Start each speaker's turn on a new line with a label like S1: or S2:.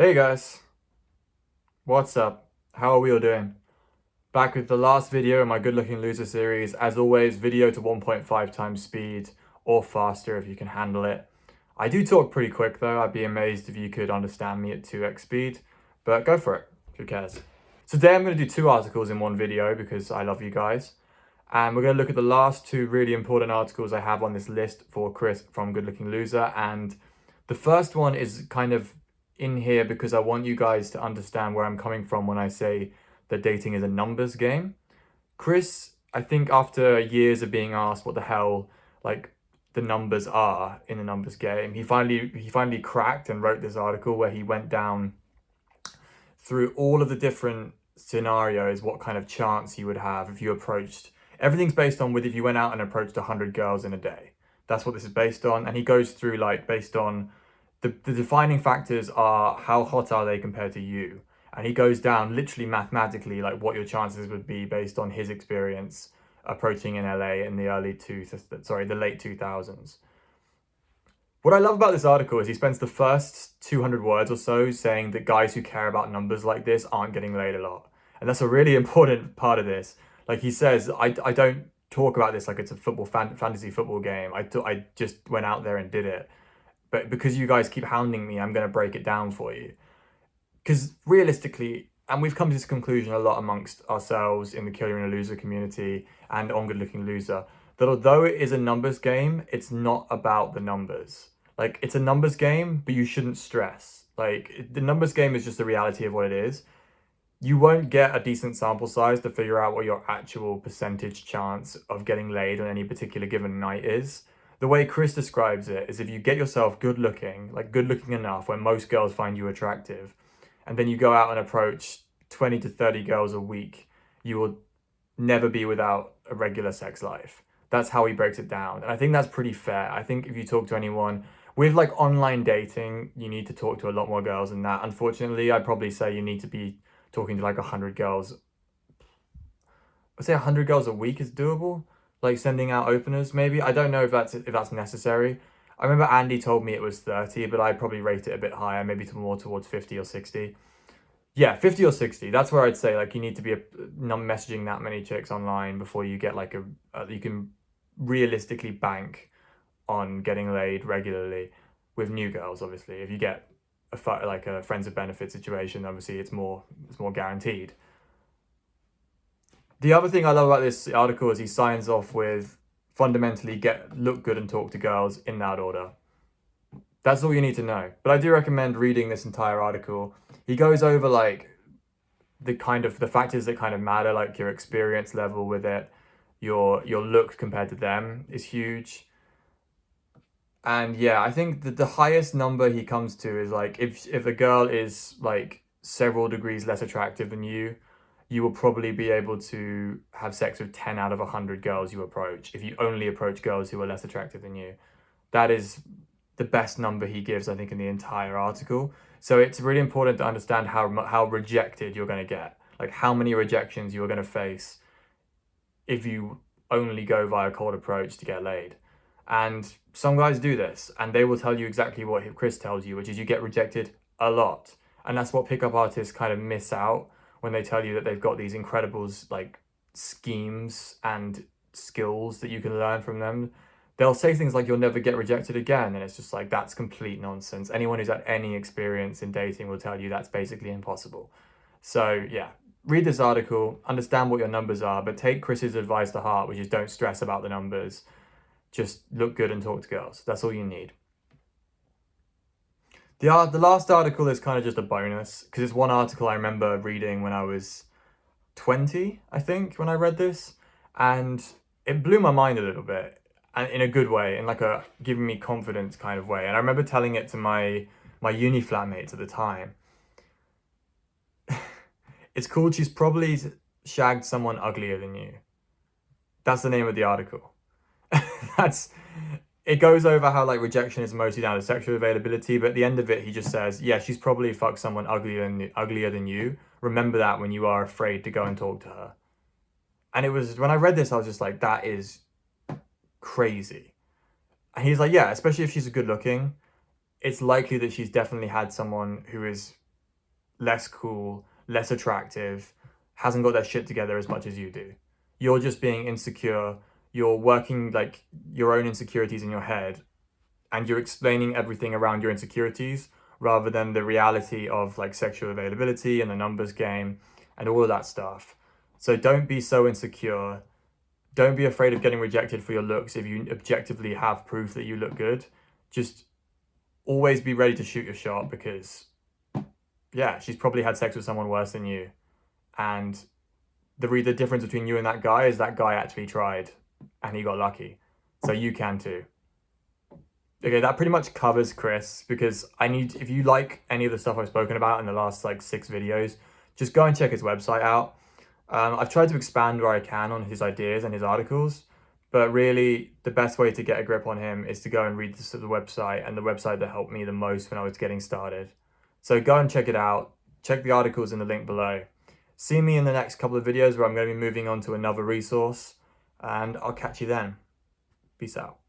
S1: Hey guys, what's up? How are we all doing? Back with the last video in my Good Looking Loser series. As always, video to 1.5 times speed or faster if you can handle it. I do talk pretty quick though. I'd be amazed if you could understand me at 2x speed, but go for it. Who cares? Today I'm going to do two articles in one video because I love you guys. And we're going to look at the last two really important articles I have on this list for Chris from Good Looking Loser. And the first one is kind of in here because I want you guys to understand where I'm coming from when I say that dating is a numbers game. Chris, I think after years of being asked what the hell like the numbers are in the numbers game, he finally cracked and wrote this article where he went down through all of the different scenarios, what kind of chance you would have if you approached. Everything's based on with if you went out and approached 100 girls in a day. That's what this is based on. And he goes through like based on the defining factors are how hot are they compared to you. And he goes down literally mathematically like what your chances would be based on his experience approaching in LA in the the late 2000s. What I love about this article is he spends the first 200 words or so saying that guys who care about numbers like this aren't getting laid a lot. And that's a really important part of this. Like he says, I don't talk about this like it's a fantasy football game. I just went out there and did it. But because you guys keep hounding me, I'm going to break it down for you. Because realistically, and we've come to this conclusion a lot amongst ourselves in the Killer and a Loser community and on Good Looking Loser, that although it is a numbers game, it's not about the numbers. Like, it's a numbers game, but you shouldn't stress. Like, the numbers game is just the reality of what it is. You won't get a decent sample size to figure out what your actual percentage chance of getting laid on any particular given night is. The way Chris describes it is if you get yourself good looking enough where most girls find you attractive, and then you go out and approach 20 to 30 girls a week, you will never be without a regular sex life. That's how he breaks it down. And I think that's pretty fair. I think if you talk to anyone with like online dating, you need to talk to a lot more girls than that. Unfortunately, I'd probably say you need to be talking to like 100 girls. I'd say 100 girls a week is doable. Like sending out openers, maybe. I don't know if that's necessary. I remember Andy told me it was 30, but I'd probably rate it a bit higher, maybe more towards 50 or 60. Yeah, 50 or 60. That's where I'd say like you need to be messaging that many chicks online before you get like you can realistically bank on getting laid regularly with new girls. Obviously, if you get a friends of benefit situation, obviously it's more guaranteed. The other thing I love about this article is he signs off with fundamentally look good and talk to girls in that order. That's all you need to know. But I do recommend reading this entire article. He goes over like the factors that kind of matter, like your experience level with it, your look compared to them is huge. And yeah, I think that the highest number he comes to is like if a girl is like several degrees less attractive than you will probably be able to have sex with 10 out of 100 girls you approach if you only approach girls who are less attractive than you. That is the best number he gives, I think, in the entire article. So it's really important to understand how rejected you're going to get, like how many rejections you're going to face if you only go via cold approach to get laid. And some guys do this, and they will tell you exactly what Chris tells you, which is you get rejected a lot. And that's what pickup artists kind of miss out when they tell you that they've got these incredible like schemes and skills that you can learn from them. They'll say things like you'll never get rejected again, and it's just like that's complete nonsense. Anyone who's had any experience in dating will tell you that's basically impossible. So yeah, read this article, understand what your numbers are, but take Chris's advice to heart, which is don't stress about the numbers. Just look good and talk to girls. That's all you need. The last article is kind of just a bonus because it's one article I remember reading when I was 20, I think, when I read this, and it blew my mind a little bit, and in a good way, in like a giving me confidence kind of way. And I remember telling it to my uni flatmates at the time. It's called "She's Probably Shagged Someone Uglier Than You." That's the name of the article. It goes over how like rejection is mostly down to sexual availability, but at the end of it, he just says, yeah, she's probably fucked someone uglier than you. Remember that when you are afraid to go and talk to her. And it was, when I read this, I was just like, that is crazy. And he's like, yeah, especially if she's good looking, it's likely that she's definitely had someone who is less cool, less attractive, hasn't got their shit together as much as you do. You're just being insecure. You're working like your own insecurities in your head, and you're explaining everything around your insecurities rather than the reality of like sexual availability and the numbers game and all of that stuff. So don't be so insecure. Don't be afraid of getting rejected for your looks if you objectively have proof that you look good. Just always be ready to shoot your shot, because yeah, she's probably had sex with someone worse than you. And the difference between you and that guy is that guy actually tried and he got lucky. So you can too. Okay, that pretty much covers Chris, because if you like any of the stuff I've spoken about in the last like 6 videos, just go and check his website out. I've tried to expand where I can on his ideas and his articles, but really the best way to get a grip on him is to go and read the website, and the website that helped me the most when I was getting started. So go and check it out. Check the articles in the link below. See me in the next couple of videos where I'm going to be moving on to another resource, and I'll catch you then. Peace out.